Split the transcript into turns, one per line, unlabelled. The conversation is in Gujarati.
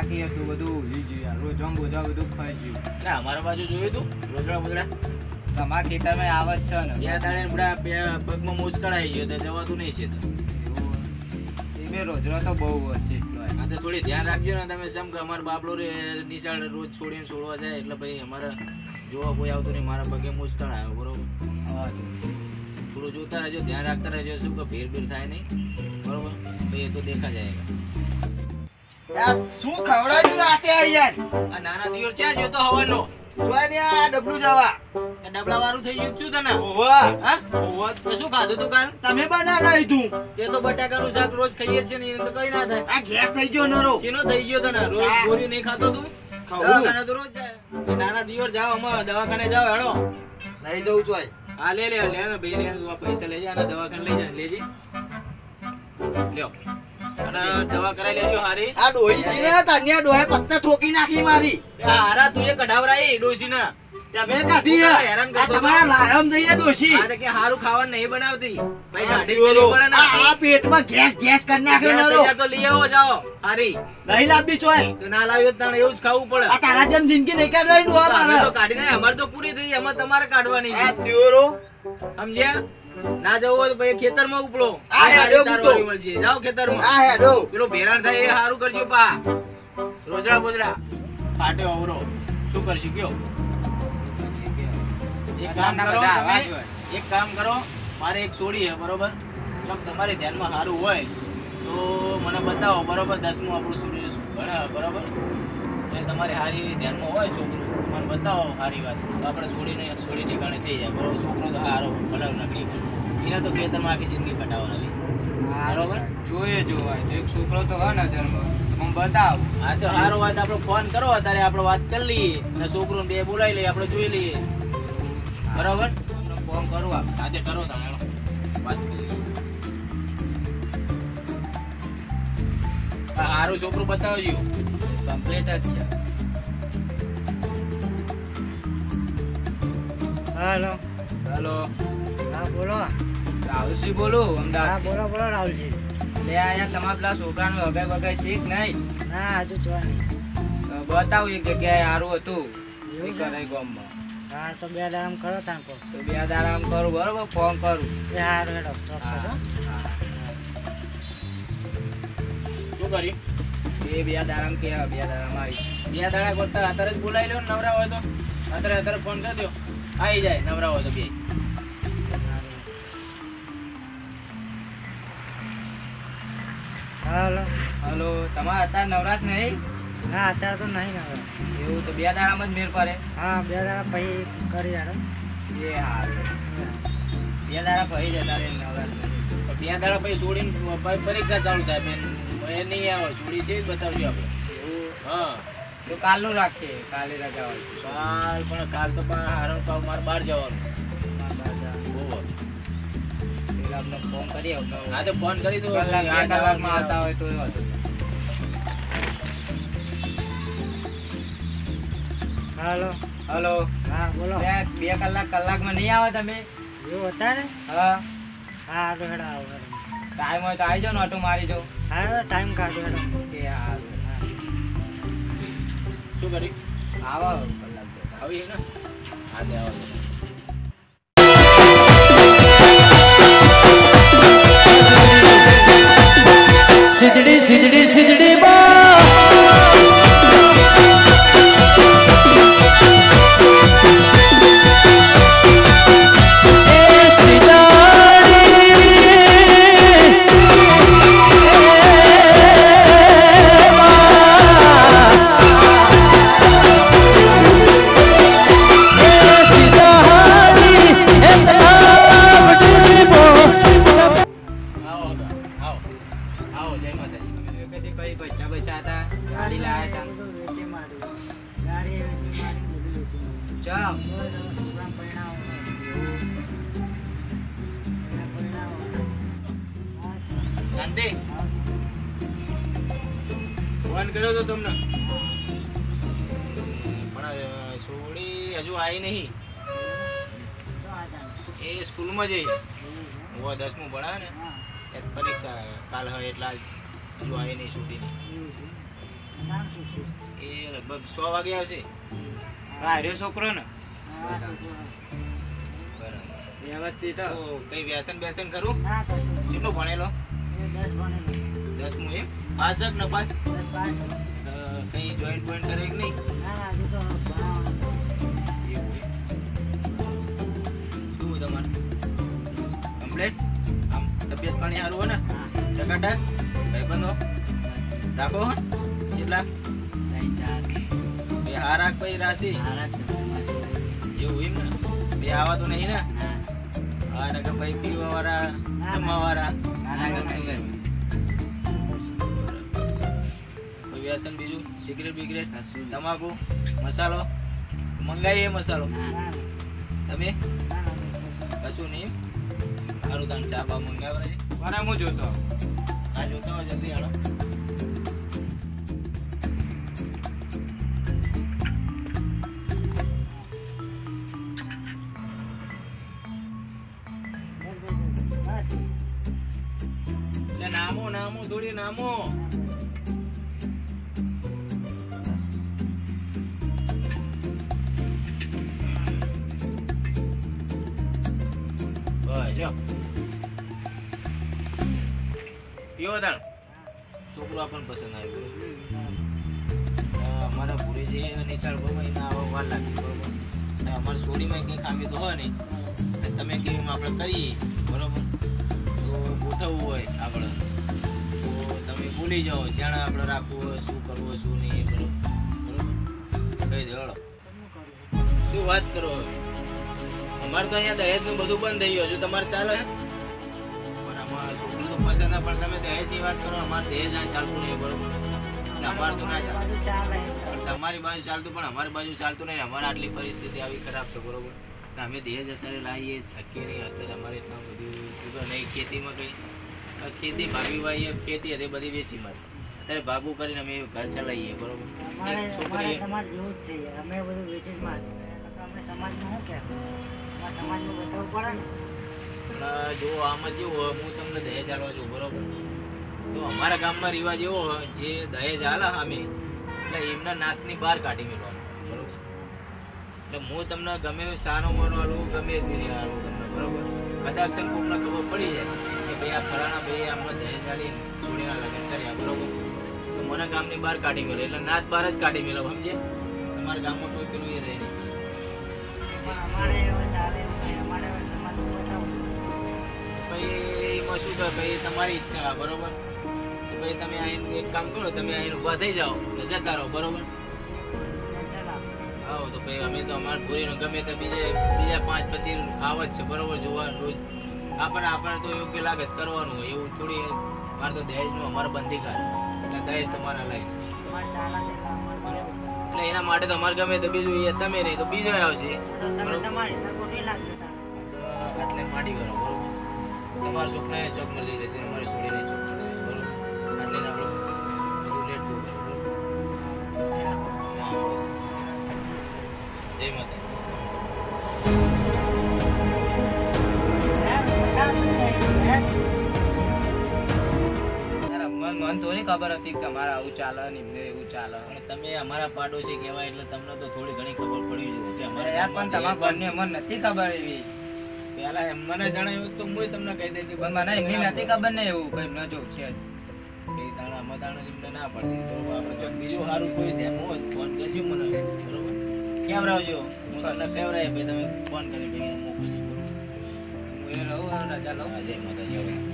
બાકી હતું બધું ભૂલી ગયું રોજમ બોધવા બધું ખાઈ ગયું.
અને અમારા બાજુ જોયું તું રોજડા બોજડા
તમારા ખેતરમાં આવે જ છે ને.
બે દાડે બડા પગમાં મુશ્કેલ આવી ગયો તો જવાતું નહીં છે.
એ બે રોજડા તો બહુ છે એટલો.
હા તો થોડી ધ્યાન રાખજો ને તમે. સમ કે અમારા બાપલો રે નિશાળ રોજ છોડીને છોડવા જાય એટલે પછી અમારે જોવા કોઈ આવતું નહીં. મારા પગે મુશ્કેલ આવ્યો બરોબર. થોડું જોતા રહેજો, ધ્યાન રાખતા રહેજો. શું કે ભેર ભેર થાય નહીં બરોબર. પછી એ તો દેખા જાય.
શું ખવડાવ્યું રાતે યાર?
આ નાના દિવસ ક્યાં જોતો હવાનો
જોય ને આ ડબલું જવા
ડબલા વાળું થઈ ગયું છું તને.
ઓવા
હા
ઓવા
તો શું ખાધું તું કાલ?
તમે બનાવી તું.
તે તો બટાકાનું શાક રોજ ખાઈએ છે ને એને તો કઈ ના થાય.
આ ગેસ થઈ ગયો નરો.
શેનો થઈ ગયો તને? રોજ ગોળી નહીં ખાતો તું? દવાખાને તો રોજ જાય. એ નાના દિવસ જાઓ અમાર દવાખાને જાઓ હેડો.
લઈ જવું જોય.
હા લે લે લે બે લે પૈસા લઈ જા અને દવાખાને લઈ જા લેજે લ્યો અને દવા કરાવી લેજો હારી.
આ ડોહી છે ને તન્યા ડોહે પત્તા ઠોકી નાખી મારી.
આ હારા તુએ કઢાવરાઈ ડોસીના.
તમે કાઢી
હેરાન
આ
કરતો
તમારા લાયમ થઈએ ડોશી.
આ કે હારું ખાવાનું નહીં બનાવતી ભાઈ ગાડી પેલી પડે ને.
આ પેટમાં ગેસ ગેસ કરી નાખ્યો
ગેસ
નરો.
થઈ જાય તો લઈ આવો જાઓ હારી.
નહીં લાવવી ચોય.
તો ના લાવ્યો તો એવું જ ખાવું પડે.
આ તારા જેમ જિંદગી નહીં કાઢવાની ડોહા
અમે
મારે.
તો કાઢી નાખી. અમારે તો પૂરી થઈ અમારે તમારે કાઢવાની
આ
છે
ત્યોરો
સમજ્યા? ના જવું હોય તો પછી ખેતરમાં ઉપડો.
આ હેડો
ચાર
મૂકો.
વાગે મળશે. જાઓ ખેતરમાં.
આ હેડો.
પેલો ભેરાણ થાય એ સારું કરજો પા. રોજડા બોજડા ફાટ્યો અવરો શું કરશું કયો? એક કામ કરો તમે, એક કામ કરો. મારે એક છોડી છે બરોબર. જો તમારે ધ્યાનમાં સારું હોય તો મને બતાવો બરોબર. 10મું આપણું છોડી ભણે બરોબર. એ તમારે સારી ધ્યાનમાં હોય છોકરું મને બતાવો સારી વાત તો આપણે છોડી ઠેકાણે થઈ જાય બરોબર. છોકરો તો સારો ભલે નકરી એના તો ખેતરમાં આખી જિંદગી કટાવવાની બરોબર.
જોઈએ જોવાય તો એક છોકરો તો હોય ને જન્મ હું બતાવ.
હા તો સારો વાત આપણે ફોન કરો અત્યારે આપણે વાત કરી લઈએ અને છોકરું બે બોલાવી લઈએ આપણે જોઈ લઈએ બરોબર.
ફોન કરું આપ.
આજે કરો તમે વાત કરી લઈએ. સારું છોકરું બતાવજો.
કમ્પ્લીટ જ છે.
હેલો
હેલો
હા બોલો.
રાહુલજી બોલું
હા
અમદાવાદ.
બોલો બોલો રાહુલજી.
લે આયા તમારા પેલા છોકરાનું વગાઈ વગાઈ ઠીક નહીં?
ના હજુ જોવા નહીં.
તો બતાવું એક જગ્યાએ સારું હતું
એવું છે?
કરાઈ ગામમાં.
હા તો બે દામ કરો તાંકો.
તો બે દાડા આમ કરું બરોબર. ફોન કરું.
એ હારું હેડો ચોક્કસ હો.
હા.
શું કર્યું?
બે દાડા કે બે દાડામાં આવીશ.
બે દાડા કરતા અત્યારે જ બોલાવી લો નવરા હોય તો. અત્યારે ફોન કરી દો આવી જાય નવરા હોય તો બે.
હેલો.
હલો તમારે અત્યારે નવરાશ નહીં?
ના અત્યારે તો નહીં હવે.
એવું તો બે દાડામાં જ મેળ પડે.
હા બે દાડા પછી કરી હેડો.
એ હારું. બે દાડા પછી જતા રહે નવરાશ નહીં.
તો બે દાડા પછી છોડીને પરીક્ષા ચાલુ થાય બેન. એ નહીં આવે છોડી છે જ બતાવજો આપણે.
એવું
હા
તો કાલનું રાખીએ. કાલે રજા હોય.
કાલ પણ કાલ તો પણ હારણ કાલ મારે બહાર જવાનું. ઓહો.
પેલા આપણે ફોન કરીએ.
હા તો ફોન કરી દો.
કલાક બે કલાકમાં આવતા હોય તો વાંધો નહીં.
હેલો.
હલો
હા બોલો.
બે કલાકમાં નહીં આવે તમે?
એવું હતા ને?
હા
હા હારું હેડો આવો હેડો.
ટાઈમ હોય તો આવી જાઓ ને ઓટો મારી જાઓ.
હારું ટાઈમ કાઢો હેડો.
એ હારું.
શું કર્યું?
આવો કલાક બે.
આવી ને આજે આવો.
સિજડી સિજડી સિજડી બા
આવો જય માતાજી.
કદી કઈ બચ્ચા બચ્ચા હતા ગાડી લાયા હતા.
વેચી મારી. ગાડી વેચી મારી બધું વેચી મારી.
ચમ
છોકરા પરણાવો. એને પરણાવો.
શાંતિ ફોન કર્યો તો તમને પણ સોળી હજુ આવી નહીં. એ સ્કૂલમાં જઈ હું 10મું ભણાવે ને એક પરીક્ષા કાલ હોય એટલા હજુ આવી નહીં છૂટી નહીં.
નામ શું છે?
એ લગભગ 100 વાગે આવશે.
હાર્યો છોકરો ને
હા, છોકરો.
બરાબર.
વ્યવસ્થિત
તો કઈ વ્યસન બેસન ખરું?
ના, કશું નહીં.
કેટલો ભણેલો?
એ 10 ભણેલો.
10મું એમ? પાસ જ ને પાસ?
10 પાસ.
કઈ જોઈન્ટ પોઈન્ટ કરે કે નહીં?
ના, ના, હજુ તો ભણાવવાનું છે.
એવું એમ? શું તમારે કમ્પ્લેટ? આમ તબિયત પાણી સારું હોય ને? ટકાટક? ભાઈબંધો રાખો હો? કેટલા? બે હારા પછી રાશિ એવું એમ ને? બે આવા તો નહીં ને? હા ને કે ભાઈ પીવા વાળા જમવા વાળા કોઈ વ્યસન બીજું સિગરેટ બિગરેટ તમાકુ મસાલો મંગાવીએ મસાલો
ના, ના,
તમે
ના, ના, બસ, બસ.
કશું નહીં સારું તમે ચા બા મંગાવરાય
બરાબર હું જોતો
આ જોતા હોય જલ્દી હાલો
બસ.
એટલે નામો નામો થોડી નામો બસ લ્યો પીવો તાણ છોકરો આપણને પસંદ આવ્યો અમારા પૂરી જે નિશાળ ભાઈ એના આવા વાર લાગશે બરોબર અને અમારી સોડીમાં કંઈ ખામી તો હોય નહીં અને તમે કેવી આપણે કરીએ બરોબર તો ગોઠવવું હોય આપણે તો તમે ભૂલી જાઓ જ્યાં આપણે રાખવું હોય શું કરવું હોય શું નહીં એ બરોબર કહી દે હળો શું વાત કરો અમારે તો અહીંયા દહેજનું બધું બંધ થઈ ગયું હજુ તમારે ચાલે પણ અમારા છોકરું તો પસંદ ના પણ તમે દહેજની વાત કરો અમારે દહેજ આ ચાલતું નહીં બરોબર એટલે અમારે તો ના ચાલે
બધું ચાલે.
પણ તમારી બાજુ ચાલતું પણ અમારી બાજુ ચાલતું નહીં અમારે આટલી પરિસ્થિતિ આવી ખરાબ છે બરોબર એટલે અમે દહેજ અત્યારે લાવીએ શકીએ નહીં અત્યારે અમારે એટલું બધું સુગર નહીં ખેતીમાં કંઈ ખેતી ભાગી વાઈએ ખેતી હતી બધી વેચી મારી અત્યારે ભાગું કરીને અમે ઘર ચલાવીએ બરોબર
અમારે
એક છોકરી
તમારે જેવું જ છે યાર. અમે બધું વેચી જ મારીએ. અમે સમાજમાં શું કહેવાય? અમારા સમાજમાં બતાવવું પડે ને.
જો આમાં જેવું હોય હું તમને દહેજ આલવા છું બરોબર તો અમારા ગામમાં રિવાજ એવો હોય જે દહેજ આલે સામે એટલે એમના નાતની બહાર કાઢી મેળવાનું બરોબર એટલે હું તમને ગમે સાનો મોનો આલું ગમે તે આલું તમને બરોબર કદાચ કોકને ખબર પડી જાય કે ભાઈ આ ફલાણા ભાઈ આમને દહેજ આલી છોડીના લગ્ન કર્યા બરોબર તો મને ગામની બહાર કાઢી મેળવે એટલે નાત બહાર જ કાઢી મેળવ સમજે તમારા ગામમાં કોઈ પેલું એ રહે નહીં
પણ અમારે હવે ચાલે એવું નહીં. અમારે હવે સમાજમાં બતાવવું.
ભાઈ એમાં શું કહે ભાઈ તમારી ઈચ્છા બરોબર તો ભાઈ તમે આઈને એક કામ કરો તમે આઈને ઊભા થઈ જાઓ ને જતા રહો બરોબર
ટેન્શન આવે.
આવો તો ભાઈ અમે તો અમારા પૂરીનો ગમે તે બીજા 5-25 આવત છે બરોબર જોવા રોજ આપણને તો યોગ્ય લાગે જ કરવાનું હોય એવું થોડી મારે તો દહેજનું અમારે બંધી કાઢે એટલે દહેજ તમારા લાઈ
અમારે ચાલે છે એટલે અમારે બરાબર.
એટલે એના માટે તો અમારે ગમે તે બીજું એ તમે નહીં તો બીજો આવશે
તો તમે તમારી રીતે ગોઠવી નાખજો તારે.
તો આટલે માટી કરો બરોબર તમારા છોકરાને ચોક મળી રહેશે અમારી છોડીને ચોક મળી રહેશે બરોબર આટલે ને આપણે બધું લેટ કરવું છે બરોબર ના બસ જય માતા
મન તો નહીં ખબર હતી કે તમારે આવું ચાલે ને એમને એવું ચાલે
અને તમે અમારા પાડોશી કહેવાય એટલે તમને તો થોડી ઘણી ખબર પડી જ કે અમારા
યાર પણ તમારા ઘરની મને નથી ખબર એવી
પહેલા એમ મને જણાવ્યું તો હું તમને કહી દેતી
પણ મને એમની નથી ખબર ને એવું કઈ ન જોઉં છે જ.
એ તાણા મતાણા એમને ના પાડી બરોબર આપણે ચોક બીજું સારું કોઈ ધ્યાન હોય ફોન કરજો મને બરોબર કેમ રહેજો હું તમને કહેવરાય ભાઈ તમે ફોન કરી ભાઈ મોકલજો
હું એ રહું રજા લઉં
જય માતાજી